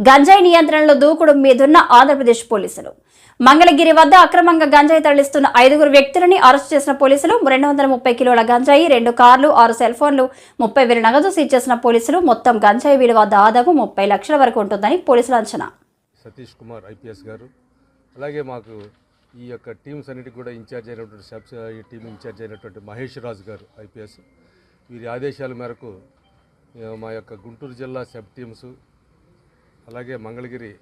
గంజాయి నియంత్రణలో దూకుడు మీదున్న ఆంధ్రప్రదేశ్ పోలీసులు. మంగళగిరి వద్ద అక్రమంగా గంజాయి తరలిస్తున్న 5 వ్యక్తులని అరెస్ట్ చేసిన పోలీసులు 230 కిలోల గంజాయి, 2 కార్లు, 6 సెల్ ఫోన్లు, 30,000 నగదు సీజ్ చేసిన పోలీసులు. మొత్తం గంజాయి విలువ దాదాపు 30 లక్షల వరకు ఉంటుందని పోలీసుల అంచనా. సతీష్ కుమార్ ఐపీఎస్ గారు, అలాగే మాకు ఈ యొక్క టీమ్స్ అన్నిటికి కూడా ఇన్ఛార్జ్ అయినటువంటి ఈ టీం ఇన్ఛార్జ్ అయినటువంటి మహేష్ రాజు గారు ఐపీఎస్, వీరి ఆదేశాల మేరకు మా యొక్క గుంటూరు జిల్లా సబ్ టీమ్స్, అలాగే మంగళగిరి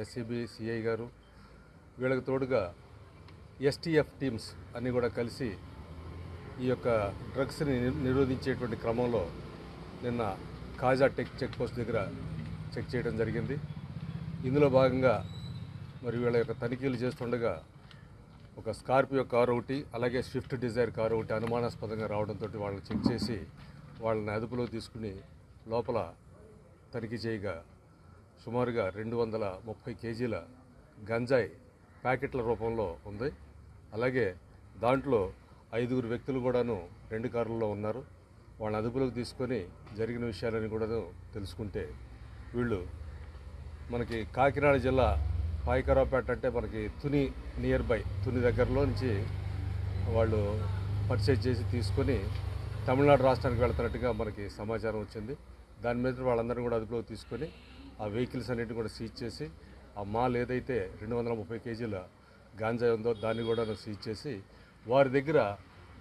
ఎస్సీబీ సిఐ గారు, వీళ్ళకి తోడుగా ఎస్టీఎఫ్ టీమ్స్ అన్నీ కూడా కలిసి ఈ యొక్క డ్రగ్స్ని నిరోధించేటువంటి క్రమంలో నిన్న కాజా చెక్ పోస్ట్ దగ్గర చెక్ చేయడం జరిగింది. ఇందులో భాగంగా మరి వీళ్ళ యొక్క తనిఖీలు చేస్తుండగా ఒక స్కార్పియో కారు ఒకటి, అలాగే స్విఫ్ట్ డిజైర్ కారు ఒకటి అనుమానాస్పదంగా రావడంతో వాళ్ళని చెక్ చేసి వాళ్ళని అదుపులో తీసుకుని లోపల తనిఖీ చేయగా సుమారుగా 230 కేజీల గంజాయి ప్యాకెట్ల రూపంలో ఉంది. అలాగే దాంట్లో 5 వ్యక్తులు కూడాను 2 కార్లలో ఉన్నారు. వాళ్ళని అదుపులోకి తీసుకొని జరిగిన విషయాలని కూడా తెలుసుకుంటే వీళ్ళు మనకి కాకినాడ జిల్లా పాయకరావుపేట అంటే మనకి తుని నియర్ బై తుని దగ్గరలో నుంచి వాళ్ళు పర్చేజ్ చేసి తీసుకొని తమిళనాడు రాష్ట్రానికి వెళ్తున్నట్టుగా మనకి సమాచారం వచ్చింది. దాని మీద వాళ్ళందరినీ కూడా అదుపులోకి తీసుకొని ఆ వెహికల్స్ అన్నింటినీ కూడా సీజ్ చేసి ఆ మాల్ ఏదైతే 230 కేజీల గాంజా ఉందో దాన్ని కూడా సీజ్ చేసి వారి దగ్గర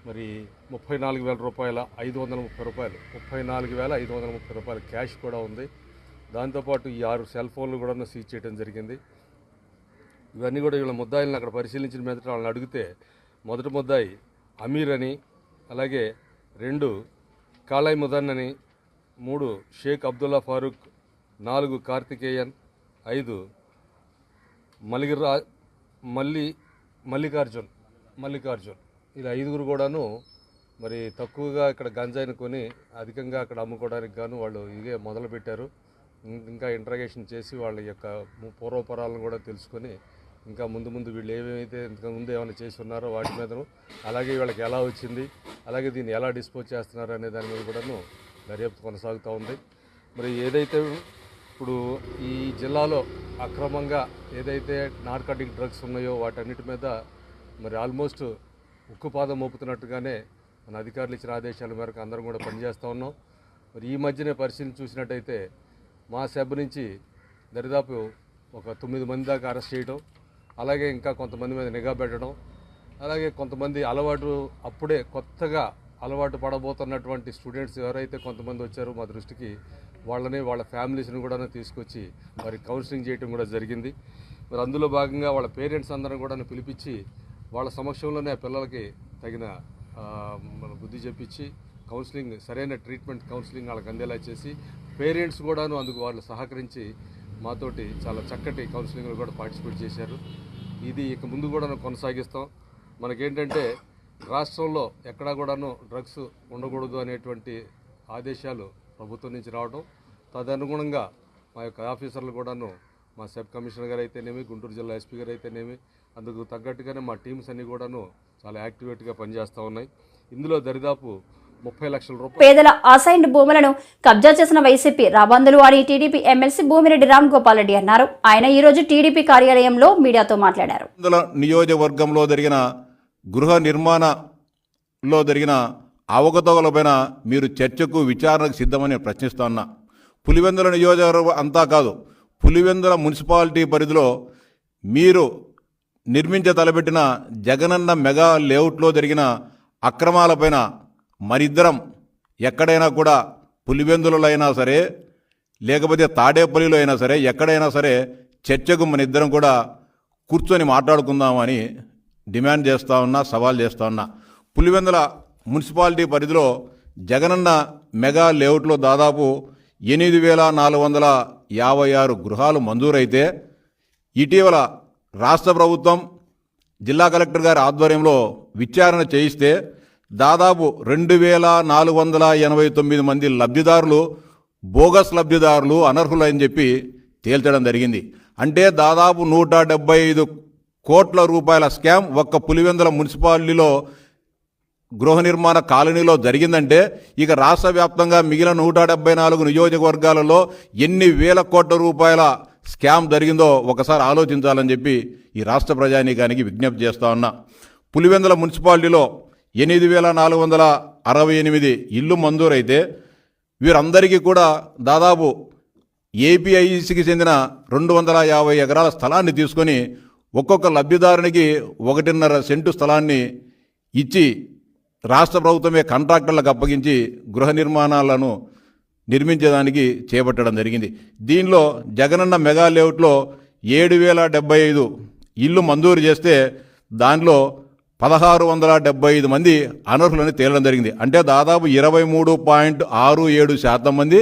మరి 34,000 రూపాయల 530 రూపాయలు 34,530 రూపాయల క్యాష్ కూడా ఉంది. దాంతోపాటు ఈ 6 సెల్ ఫోన్లు కూడా సీజ్ చేయడం జరిగింది. ఇవన్నీ కూడా వీళ్ళ ముద్దాయిలను అక్కడ పరిశీలించిన మీద వాళ్ళని అడిగితే మొదటి ముద్దాయి అమీర్ అని, అలాగే 2 కాళాయ్ ముదన్ అని, 3 షేక్ అబ్దుల్లా ఫారూక్, 4 కార్తికేయన్, 5 మల్లికార్జున్ ఇలా 5 కూడాను మరి తక్కువగా ఇక్కడ గంజాయిని కొని అధికంగా అక్కడ అమ్ముకోవడానికి గాను వాళ్ళు ఇదే మొదలుపెట్టారు. ఇంకా ఇంట్రాగేషన్ చేసి వాళ్ళ యొక్క పూర్వపరాలను కూడా తెలుసుకొని ఇంకా ముందు వీళ్ళు ఏమైతే ముందు ఏమైనా చేసి ఉన్నారో వాటి మీదను, అలాగే వీళ్ళకి ఎలా వచ్చింది, అలాగే దీన్ని ఎలా డిస్పోజ్ చేస్తున్నారు అనే దాని మీద కూడాను దర్యాప్తు కొనసాగుతూ ఉంది. మరి ఏదైతే ఇప్పుడు ఈ జిల్లాలో అక్రమంగా ఏదైతే నార్కాటిక్ డ్రగ్స్ ఉన్నాయో వాటన్నిటి మీద మరి ఆల్మోస్ట్ ఉక్కుపాదం మోపుతున్నట్టుగానే మన అధికారులు ఇచ్చిన ఆదేశాల మేరకు అందరం కూడా పనిచేస్తూ ఉన్నాం. మరి ఈ మధ్యనే పరిశీలన చూసినట్టయితే మా సబ్ నుంచి దరిదాపు ఒక 9 మంది దాకా అరెస్ట్ చేయడం, అలాగే ఇంకా కొంతమంది మీద నిఘా పెట్టడం, అలాగే కొంతమంది అప్పుడే కొత్తగా అలవాటు పడబోతున్నటువంటి స్టూడెంట్స్ ఎవరైతే కొంతమంది వచ్చారో మా దృష్టికి వాళ్ళ ఫ్యామిలీస్ని కూడా తీసుకొచ్చి మరి కౌన్సిలింగ్ చేయడం కూడా జరిగింది. మరి అందులో భాగంగా వాళ్ళ పేరెంట్స్ అందరం కూడా పిలిపించి వాళ్ళ సమక్షంలోనే ఆ పిల్లలకి తగిన బుద్ధి చెప్పించి కౌన్సిలింగ్, సరైన ట్రీట్మెంట్ కౌన్సిలింగ్ వాళ్ళకి అందేలా చేసి పేరెంట్స్ కూడాను అందుకు వాళ్ళు సహకరించి మాతోటి చాలా చక్కటి కౌన్సిలింగ్లో కూడా పార్టిసిపేట్ చేశారు. ఇది ఇక ముందు కూడా కొనసాగిస్తాం. మనకేంటంటే రాష్ట్రంలో ఎక్కడా కూడాను డ్రగ్స్ ఉండకూడదు అనేటువంటి ఆదేశాలు ప్రభుత్వం నుంచి రావడం, తదనుగుణంగా మా యొక్క ఆఫీసర్లు కూడాను మా సబ్ కమిషనర్ గారు అయితేనేమి, గుంటూరు జిల్లా ఎస్పీ గారు అయితేనేమి అందుకు తగ్గట్టుగానే మా టీమ్స్ అన్నీ కూడాను చాలా యాక్టివేట్గా పనిచేస్తూ ఉన్నాయి. ఇందులో దరిదాపు 30 లక్షల రూపాయలు పేదల అసైన్డ్ భూములను కబ్జా చేసిన వైసీపీ రాబందులు అని టీడీపీ ఎమ్మెల్సీ భూమిరెడ్డి రామ్ గోపాల్ రెడ్డి అన్నారు. ఆయన ఈ రోజు టీడీపీ కార్యాలయంలో మీడియాతో మాట్లాడారు. నియోజకవర్గంలో జరిగిన గృహ నిర్మాణంలో జరిగిన అవకతవకలపైన మీరు చర్చకు విచారణకు సిద్ధమని ప్రశ్నిస్తున్నా. పులివెందుల నియోజకవర్గం అంతా కాదు, పులివెందుల మున్సిపాలిటీ పరిధిలో మీరు తలపెట్టిన జగనన్న మెగా లేఅవుట్లో జరిగిన అక్రమాలపైన మరిద్దరం ఎక్కడైనా కూడా పులివెందులలో అయినా సరే లేకపోతే తాడేపల్లిలో అయినా సరే ఎక్కడైనా సరే చర్చకు మన ఇద్దరం కూడా కూర్చొని మాట్లాడుకుందామని డిమాండ్ చేస్తూ ఉన్నా, సవాల్ చేస్తూ ఉన్నా. పులివెందుల మున్సిపాలిటీ పరిధిలో జగనన్న మెగా లేఅవుట్లో దాదాపు 8,456 గృహాలు మంజూరైతే ఇటీవల రాష్ట్ర ప్రభుత్వం జిల్లా కలెక్టర్ గారి ఆధ్వర్యంలో విచారణ చేయిస్తే దాదాపు 2,489 మంది లబ్ధిదారులు బోగస్ లబ్ధిదారులు అనర్హులని చెప్పి తేల్చడం జరిగింది. అంటే దాదాపు 175 కోట్ల రూపాయల స్కామ్ ఒక్క పులివెందుల మున్సిపాలిటీలో గృహ నిర్మాణ కాలనీలో జరిగిందంటే ఇక రాష్ట్ర వ్యాప్తంగా మిగిలిన 174 నియోజకవర్గాలలో ఎన్ని వేల కోట్ల రూపాయల స్కామ్ జరిగిందో ఒకసారి ఆలోచించాలని చెప్పి ఈ రాష్ట్ర ప్రజానీకానికి విజ్ఞప్తి చేస్తా ఉన్నా. పులివెందుల మున్సిపాలిటీలో 8,468 ఇళ్ళు మంజూరైతే వీరందరికీ కూడా దాదాపు ఏపీఐసికి చెందిన 250 ఎకరాల స్థలాన్ని తీసుకొని ఒక్కొక్క లబ్ధిదారునికి 1.5 సెంటు స్థలాన్ని ఇచ్చి రాష్ట్ర ప్రభుత్వమే కాంట్రాక్టర్లకు అప్పగించి గృహ నిర్మాణాలను నిర్మించేదానికి చేపట్టడం జరిగింది. దీనిలో జగనన్న మెగా లేఅవుట్లో 7,075 ఇళ్ళు మంజూరు చేస్తే దానిలో 1,675 మంది అనర్హులని తేలడం జరిగింది. అంటే దాదాపు 23.67% మంది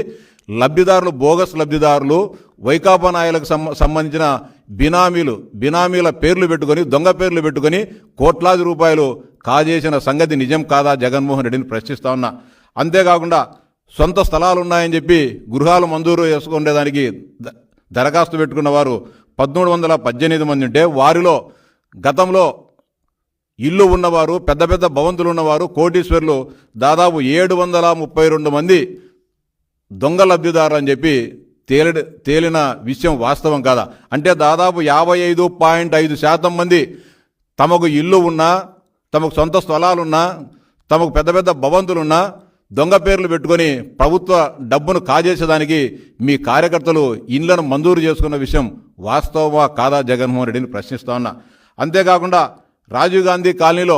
లబ్ధిదారులు బోగస్ లబ్ధిదారులు వైకాపా నాయకులకు సంబంధించిన బినామీల పేర్లు పెట్టుకొని దొంగ పేర్లు పెట్టుకొని కోట్లాది రూపాయలు కాజేసిన సంగతి నిజం కాదా జగన్మోహన్ రెడ్డిని ప్రశ్నిస్తా ఉన్నా. అంతేకాకుండా సొంత స్థలాలు ఉన్నాయని చెప్పి గృహాలు మంజూరు చేసుకునేదానికి దరఖాస్తు పెట్టుకున్న వారు 1,318 మంది ఉంటే వారిలో గతంలో ఇల్లు ఉన్నవారు పెద్ద పెద్ద భవంతులు ఉన్నవారు కోటీశ్వర్లు దాదాపు 732 మంది దొంగ లబ్ధిదారు అని చెప్పి తేలిన విషయం వాస్తవం కాదా? అంటే దాదాపు 55.5% మంది తమకు ఇల్లు ఉన్నా తమకు సొంత స్థలాలున్నా తమకు పెద్ద పెద్ద భవంతులున్నా దొంగ పేర్లు పెట్టుకొని ప్రభుత్వ డబ్బును కాజేసేదానికి మీ కార్యకర్తలు ఇళ్లను మంజూరు చేసుకున్న విషయం వాస్తవమా కాదా జగన్మోహన్ రెడ్డిని ప్రశ్నిస్తా ఉన్నా. అంతేకాకుండా రాజీవ్ గాంధీ కాలనీలో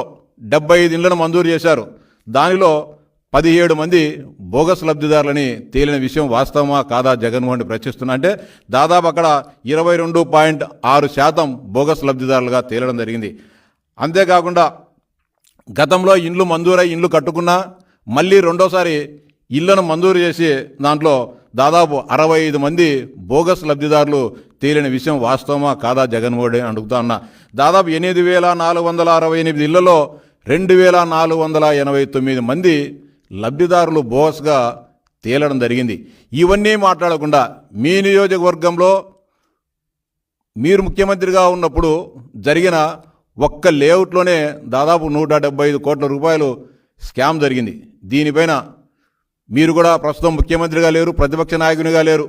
75 ఇళ్లను మంజూరు చేశారు. దానిలో 17 మంది బోగస్ లబ్ధిదారులని తేలిన విషయం వాస్తవమా కాదా జగన్మోహన్ రెడ్డి ప్రశ్నిస్తున్నా. అంటే దాదాపు అక్కడ 22.6% బోగస్ లబ్ధిదారులుగా తేలడం జరిగింది. అంతేకాకుండా గతంలో ఇండ్లు మంజూరై ఇండ్లు కట్టుకున్నా మళ్ళీ రెండోసారి ఇళ్లను మంజూరు చేసి దాంట్లో దాదాపు 65 మంది బోగస్ లబ్ధిదారులు తేలిన విషయం వాస్తవమా కాదా జగన్మోహన్ రెడ్డి అడుగుతా ఉన్నా. దాదాపు 8,468 ఇళ్లలో 2,489 మంది లబ్ధిదారులు బోగస్గా తేలడం జరిగింది. ఇవన్నీ మాట్లాడకుండా మీ నియోజకవర్గంలో మీరు ముఖ్యమంత్రిగా ఉన్నప్పుడు జరిగిన ఒక్క లేఅవుట్లోనే దాదాపు 175 కోట్ల రూపాయలు స్కామ్ జరిగింది. దీనిపైన మీరు కూడా ప్రస్తుతం ముఖ్యమంత్రిగా లేరు, ప్రతిపక్ష నాయకునిగా లేరు,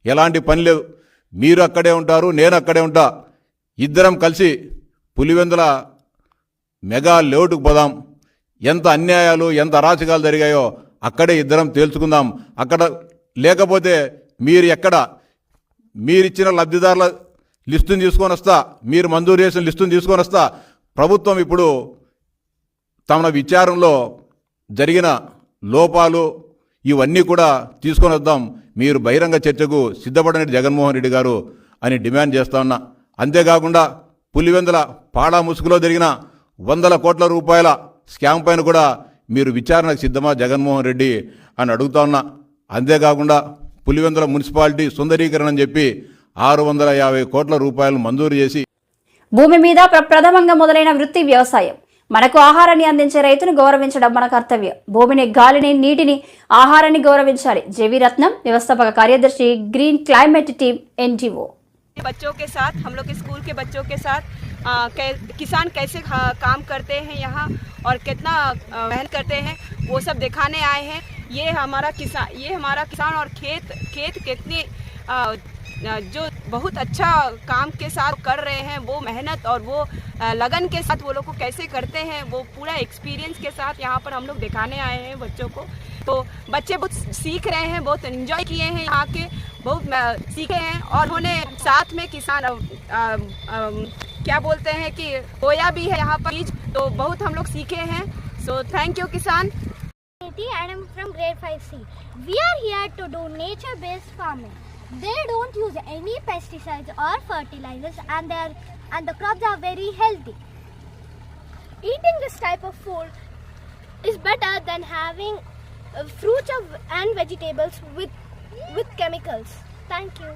ఎలాంటి పని లేదు. మీరు అక్కడే ఉంటారు, నేను అక్కడే ఉంటా. ఇద్దరం కలిసి పులివెందుల మెగా లేఅవుట్కు పోదాం. ఎంత అన్యాయాలు ఎంత అరాచకాలు జరిగాయో అక్కడే ఇద్దరం తేల్చుకుందాం. అక్కడ లేకపోతే మీరిచ్చిన లబ్ధిదారుల లిస్టును తీసుకొని వస్తా, మీరు మంజూరు చేసిన లిస్టును తీసుకొని వస్తా. ప్రభుత్వం ఇప్పుడు తమ విచారంలో జరిగిన లోపాలు ఇవన్నీ కూడా తీసుకొని వద్దాం, మీరు బహిరంగ చర్చకు సిద్ధపడని జగన్మోహన్ రెడ్డి గారు అని డిమాండ్ చేస్తా ఉన్నా. అంతేకాకుండా పులివెందుల పాడా ముసుగులో జరిగిన 100 కోట్ల రూపాయల స్కామ్ పైన కూడా మీరు విచారణకు సిద్ధమా జగన్మోహన్ రెడ్డి అని అడుగుతా ఉన్నా. అంతేకాకుండా పులివెందుల మున్సిపాలిటీ సుందరీకరణ అని చెప్పి 650 కోట్ల రూపాయలు మంజూరు చేసి భూమి మీద ప్రథమంగా మొదలైన వృత్తి వ్యవసాయం. మనకు ఆహారాన్ని అందించే రైతును గౌరవించడం మన కర్తవ్యం. భూమిని, గాలిని, నీటిని, ఆహారాన్ని గౌరవించాలి. జేవి రత్నం, వ్యవస్థాపక కార్యదర్శి, గ్రీన్ క్లైमेट टीम एनजीओ। बच्चों के साथ हम लोग के स्कूल के बच्चों के साथ किसान कैसे काम करते हैं यहाँ और कितना मेहनत करते हैं वो सब दिखाने आए हैं। ये हमारा किसान और खेत कितने जो बहुत अच्छा काम के साथ कर रहे हैं, वो मेहनत और वो लगन के साथ वो लोग को कैसे करते हैं, वो पूरा एक्सपीरियंस के साथ यहाँ पर हम लोग दिखाने आए हैं बच्चों को। तो बच्चे बहुत सीख रहे हैं, बहुत एंजॉय किए हैं, यहाँ के बहुत सीखे हैं और उन्होंने साथ में किसान क्या बोलते हैं कि बोया भी है यहाँ पर बीज, तो बहुत हम लोग सीखे हैं। सो थैंक यू किसान। And I'm from grade 5C. We are here to do nature-based farming. They don't use any pesticides or fertilizers, and the crops are very healthy. Eating this type of food is better than having fruits and vegetables with chemicals. Thank you.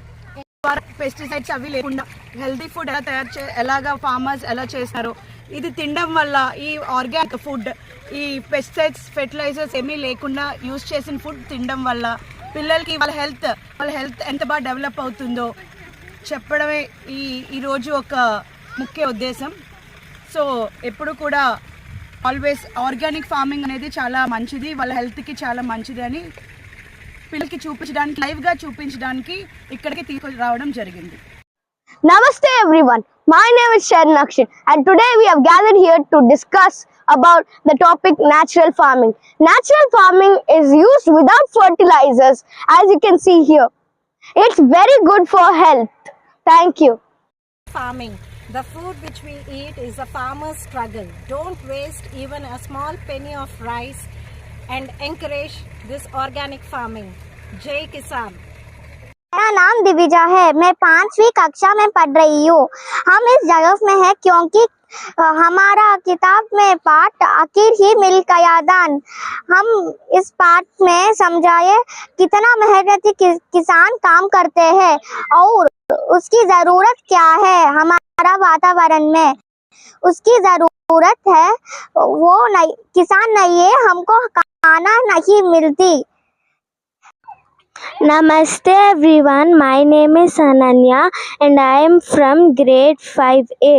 Pesticides అవి లేకుండా healthy food ఎలాగా farmers ఎలా చేస్తారో ఇది తినడం వల్ల ఈ organic food, ఈ పెస్టిసైడ్స్ ఫెర్టిలైజర్స్ ఏమీ లేకుండా యూజ్ చేసిన ఫుడ్ తినడం వల్ల పిల్లలకి వాళ్ళ హెల్త్ ఎంత బాగా డెవలప్ అవుతుందో చెప్పడమే ఈరోజు ఒక ముఖ్య ఉద్దేశం. సో ఎప్పుడు కూడా ఆల్వేస్ ఆర్గానిక్ ఫార్మింగ్ అనేది చాలా మంచిది, వాళ్ళ హెల్త్కి చాలా మంచిది అని పిల్లలకి చూపించడానికి లైవ్గా చూపించడానికి ఇక్కడికి తీసుకురావడం జరిగింది. Namaste everyone, my name is Sharan Akshay and today we have gathered here to discuss about the topic natural farming. Natural farming is used without fertilizers, as you can see here. It's very good for health. Thank you. Farming. The food which we eat is a farmer's struggle. Don't waste even a small penny of rice and encourage this organic farming. Jai Kisan. मेरा नाम दिविजा है, मैं 5वीं कक्षा में पढ़ रही हूँ. हम इस जगह में हैं क्योंकि हमारा किताब में पाठ आखिर ही मिल गया दान. हम इस पाठ में समझाए कितना मेहनती किसान काम करते हैं और उसकी ज़रूरत क्या है हमारा वातावरण में. उसकी ज़रूरत है वो नहीं, किसान नहीं है, हमको खाना नहीं मिलती. Namaste everyone, my name is Ananya and I am from grade 5A.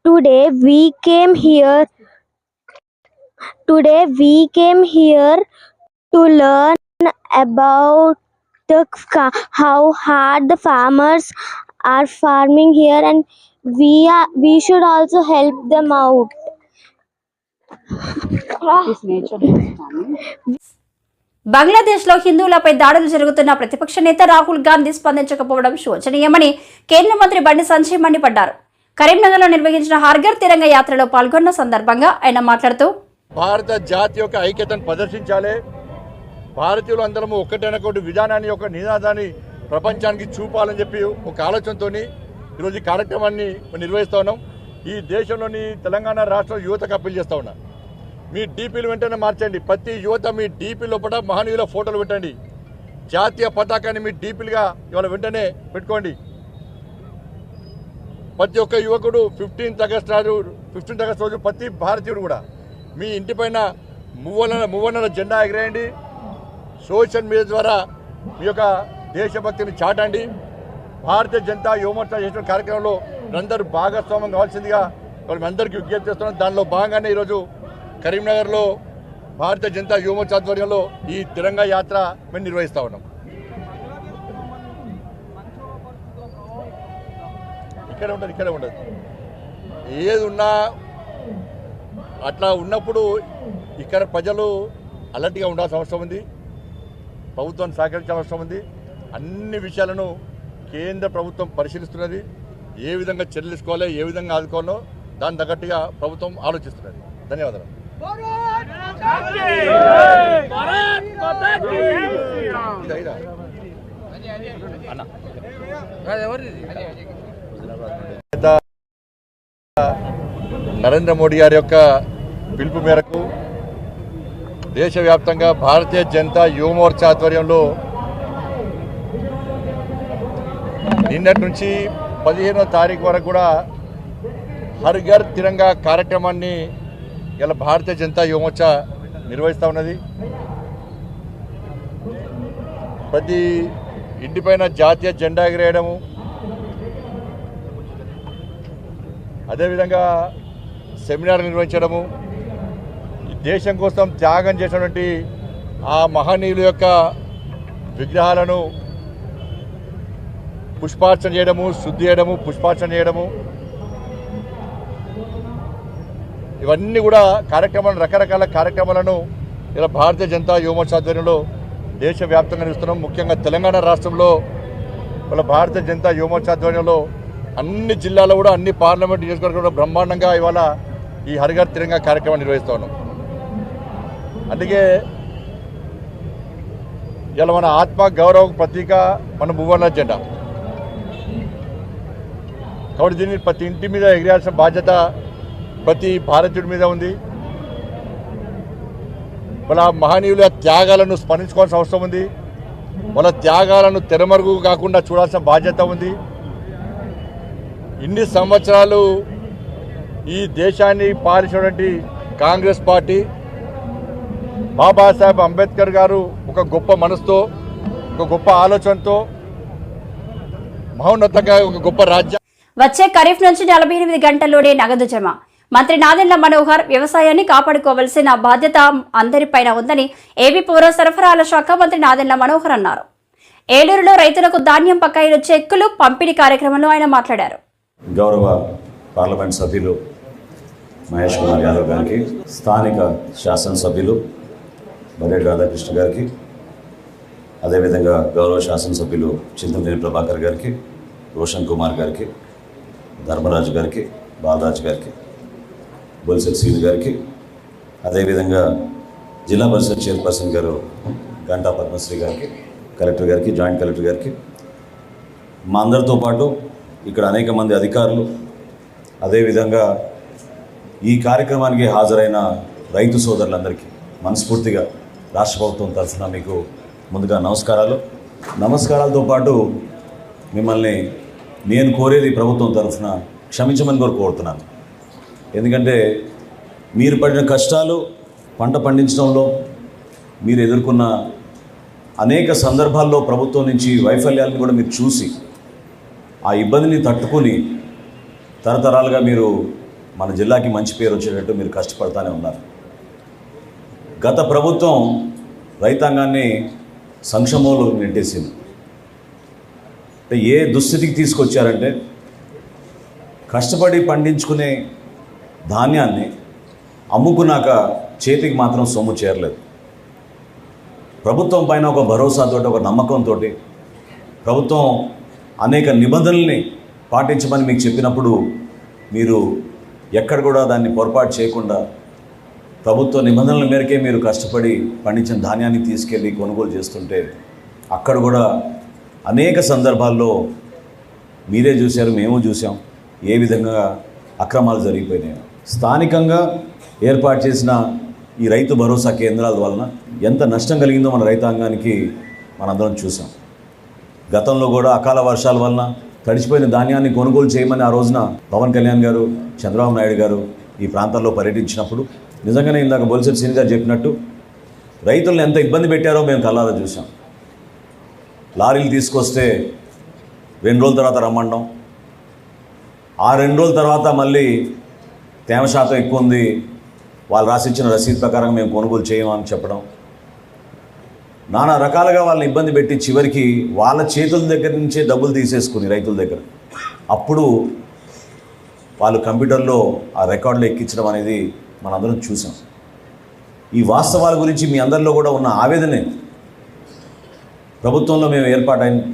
Today we came here to learn about how hard the farmers are farming here, and we should also help them out. బంగ్లాదేశ్లో హిందువులపై దాడులు జరుగుతున్న ప్రతిపక్ష నేత రాహుల్ గాంధీ స్పందించకపోవడం శోచనీయమని కేంద్ర మంత్రి బండి సంజయ్ మండిపడ్డారు. కరీంనగర్లో నిర్వహించిన హర్ఘర్ తిరంగ యాత్రలో పాల్గొన్న సందర్భంగా ఆయన మాట్లాడుతూ భారత జాతి యొక్క ఐక్యతను ప్రదర్శించాలి. భారతీయులు అందరము ఒక్కటైనటువంటి విధానాన్ని ఒక నినాదాన్ని ప్రపంచానికి చూపాలని చెప్పి ఒక ఆలోచనతో ఈరోజు ఈ కార్యక్రమాన్ని నిర్వహిస్తూ ఉన్నాం. ఈ దేశంలోని తెలంగాణ రాష్ట్ర యువతకు అప్పీల్ చేస్తూ ఉన్నా, మీ డీపీలు వెంటనే మార్చండి. ప్రతి యువత మీ డీపీ లోపల మహనీయుల ఫోటోలు పెట్టండి. జాతీయ పతాకాన్ని మీ డీపీలుగా ఇవాళ వెంటనే పెట్టుకోండి. ప్రతి ఒక్క యువకుడు 15th ఆగస్ట్ రోజు ప్రతి భారతీయుడు కూడా మీ ఇంటిపైన మువ్వన్నర జెండా ఎగరేయండి. సోషల్ మీడియా ద్వారా మీ యొక్క దేశభక్తిని చాటండి. భారతీయ జనతా యువమోర్చా చేసిన కార్యక్రమంలో అందరూ భాగస్వామ్యం కావాల్సిందిగా వాళ్ళు మీ అందరికీ విజ్ఞప్తి చేస్తున్నాం. దానిలో భాగంగానే ఈరోజు కరీంనగర్లో భారతీయ జనతా యువమోర్చా ఆధ్వర్యంలో ఈ తిరంగా యాత్ర మేము నిర్వహిస్తూ ఉన్నాం. ఇక్కడే ఉండదు. ఏది ఉన్నా అట్లా ఉన్నప్పుడు ఇక్కడ ప్రజలు అలర్ట్గా ఉండాల్సిన అవసరం ఉంది. ప్రభుత్వాన్ని సహకరించాల్సిన అవసరం ఉంది. అన్ని విషయాలను కేంద్ర ప్రభుత్వం పరిశీలిస్తున్నది. ఏ విధంగా చర్యలు తీసుకోవాలో, ఏ విధంగా ఆదుకోవాలో దాని తగ్గట్టుగా ప్రభుత్వం ఆలోచిస్తున్నది. ధన్యవాదాలు. నరేంద్ర మోడీ గారి యొక్క పిలుపు మేరకు దేశవ్యాప్తంగా భారతీయ జనతా యువమోర్చా ఆధ్వర్యంలో నిన్నటి నుంచి 15వ తారీఖు వరకు కూడా హర్ ఘర్ తిరంగా కార్యక్రమాన్ని ఇలా భారతీయ జనతా యువమోర్చా నిర్వహిస్తూ ఉన్నది. ప్రతి ఇంటిపైన జాతీయ జెండా ఎగరేయడము, అదేవిధంగా సెమినార్ నిర్వహించడము, దేశం కోసం త్యాగం చేసినటువంటి ఆ మహనీయుల యొక్క విగ్రహాలను పుష్పార్చన చేయడము, శుద్ధి చేయడము, పుష్పార్చన చేయడము, ఇవన్నీ కూడా కార్యక్రమాలు, రకరకాల కార్యక్రమాలను ఇలా భారతీయ జనతా యువమోర్చా ఆధ్వర్యంలో దేశవ్యాప్తంగా నిర్వహిస్తున్నాం. ముఖ్యంగా తెలంగాణ రాష్ట్రంలో ఇలా భారతీయ జనతా యువమోర్చా ఆధ్వర్యంలో అన్ని జిల్లాలో కూడా, అన్ని పార్లమెంట్ నియోజకవర్గంలో బ్రహ్మాండంగా ఇవాళ ఈ హర్ ఘర్ తిరంగా కార్యక్రమం నిర్వహిస్తూ ఉన్నాం. అందుకే ఇలా మన ఆత్మ గౌరవ ప్రతీక మన మువ్వన్నర జెండా. కాబట్టి దీన్ని ప్రతి ఇంటి మీద ఎగిరేయాల్సిన బాధ్యత ప్రతి భారతీయుడి మీద ఉంది. వాళ్ళ మహనీయుల త్యాగాలను స్మరించుకోవాల్సిన అవసరం ఉంది. వాళ్ళ త్యాగాలను తెరమరుగు కాకుండా చూడాల్సిన బాధ్యత ఉంది. ఇన్ని సంవత్సరాలు ఈ దేశాన్ని పాలించినటువంటి కాంగ్రెస్ పార్టీ, బాబాసాహెబ్ అంబేద్కర్ గారు ఒక గొప్ప మనసుతో, ఒక గొప్ప ఆలోచనతో, మహోన్నతంగా ఒక గొప్ప రాజ్యం. వచ్చే ఖరీఫ్ నుంచి 48 గంటల్లోనే నగదు జమ. మంత్రి నాదెండ్ల మనోహర్ వ్యవసాయాన్ని కాపాడుకోవాల్సిన బాధ్యత అందరిపైన ఉందని ఏపీ పౌర సరఫరాల శాఖ మంత్రి నాదెండ్ల మనోహర్ అన్నారు. ఏలూరులో రైతులకు ధాన్యం బకాయిలు చెక్కులు పంపిణీ కార్యక్రమంలో ఆయన మాట్లాడారు. గౌరవ పార్లమెంట్ సభ్యులు మహేష్ కుమార్ యాదవ్ గారికి, స్థానిక శాసనసభ్యులు బడేటి రాధాకృష్ణ గారికి, అదేవిధంగా గౌరవ శాసనసభ్యులు చింతమనేని ప్రభాకర్ గారికి, రోషన్ కుమార్ గారికి, ధర్మరాజు గారికి, బాలరాజు గారికి, బొలిశెట్టి శ్రీను గారికి, అదేవిధంగా జిల్లా పరిషత్ చైర్పర్సన్ గారు గంటా పద్మశ్రీ గారికి, కలెక్టర్ గారికి, జాయింట్ కలెక్టర్ గారికి, మా అందరితో పాటు ఇక్కడ అనేక మంది అధికారులు, అదేవిధంగా ఈ కార్యక్రమానికి హాజరైన రైతు సోదరులందరికీ మనస్ఫూర్తిగా రాష్ట్ర ప్రభుత్వం తరఫున మీకు ముందుగా నమస్కారాలతో పాటు మిమ్మల్ని నేను కోరేది ప్రభుత్వం తరఫున క్షమించమని కోరుతున్నాను. ఎందుకంటే మీరు పడిన కష్టాలు, పంట పండించడంలో మీరు ఎదుర్కొన్న అనేక సందర్భాల్లో ప్రభుత్వం నుంచి వైఫల్యాలను కూడా మీరు చూసి ఆ ఇబ్బందిని తట్టుకుని తరతరాలుగా మీరు మన జిల్లాకి మంచి పేరు వచ్చేటట్టు మీరు కష్టపడతానే ఉన్నారు. గత ప్రభుత్వం రైతాంగాన్ని సంక్షోభంలో నెట్టేసింది. అంటే ఏ దుస్థితికి తీసుకొచ్చారంటే కష్టపడి పండించుకునే ధాన్యాన్ని అమ్ముకున్నాక చేతికి మాత్రం సొమ్ము చేరలేదు. ప్రభుత్వం పైన ఒక భరోసాతో, ఒక నమ్మకంతో ప్రభుత్వం అనేక నిబంధనల్ని పాటించమని మీకు చెప్పినప్పుడు మీరు ఎక్కడ కూడా దాన్ని పొరపాటు చేయకుండా ప్రభుత్వ నిబంధనల మేరకే మీరు కష్టపడి పండించిన ధాన్యాన్ని తీసుకెళ్ళి కొనుగోలు చేస్తుంటే అక్కడ కూడా అనేక సందర్భాల్లో మీరే చూశారు, మేము చూసాం ఏ విధంగా అక్రమాలు జరిగిపోయినాయి. స్థానికంగా ఏర్పాటు చేసిన ఈ రైతు భరోసా కేంద్రాల వలన ఎంత నష్టం కలిగిందో మన రైతాంగానికి మనందరం చూసాం. గతంలో కూడా అకాల వర్షాల వలన తడిచిపోయిన ధాన్యాన్ని కొనుగోలు చేయమని ఆ రోజున పవన్ కళ్యాణ్ గారు, చంద్రబాబు నాయుడు గారు ఈ ప్రాంతాల్లో పర్యటించినప్పుడు నిజంగానే ఇందాక బొలిశెట్టి శ్రీను గారు చెప్పినట్టు రైతులను ఎంత ఇబ్బంది పెట్టారో మేము కళ్ళారా చూసాం. లారీలు తీసుకొస్తే 2 రోజుల తర్వాత రమ్మడం, ఆ 2 రోజుల తర్వాత మళ్ళీ తేమ శాతం ఎక్కువ ఉంది, వాళ్ళు రాసిచ్చిన రసీదు ప్రకారం మేము కొనుగోలు చేయమని చెప్పడం, నానా రకాలుగా వాళ్ళని ఇబ్బంది పెట్టి చివరికి వాళ్ళ చేతుల దగ్గర నుంచే డబ్బులు తీసేసుకుని రైతుల దగ్గర అప్పుడు వాళ్ళు కంప్యూటర్లో ఆ రికార్డులు ఎక్కించడం అనేది మనందరం చూసాం. ఈ వాస్తవాల గురించి మీ అందరిలో కూడా ఉన్న ఆవేదనే ప్రభుత్వంలో మేము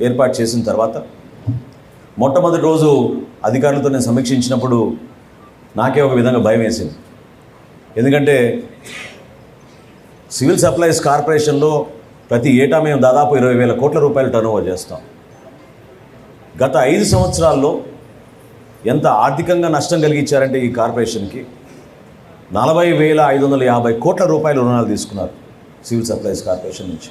ఏర్పాటు చేసిన తర్వాత మొట్టమొదటి రోజు అధికారులతో నేను సమీక్షించినప్పుడు నాకే ఒక విధంగా భయం వేసింది. ఎందుకంటే సివిల్ సప్లైస్ కార్పొరేషన్లో ప్రతి ఏటా మేము దాదాపు 20,000 కోట్ల రూపాయలు టర్నోవర్ చేస్తాం. గత 5 సంవత్సరాల్లో ఎంత ఆర్థికంగా నష్టం కలిగించారంటే ఈ కార్పొరేషన్కి 40,550 కోట్ల రూపాయల రుణాలు తీసుకున్నారు సివిల్ సప్లైస్ కార్పొరేషన్ నుంచి.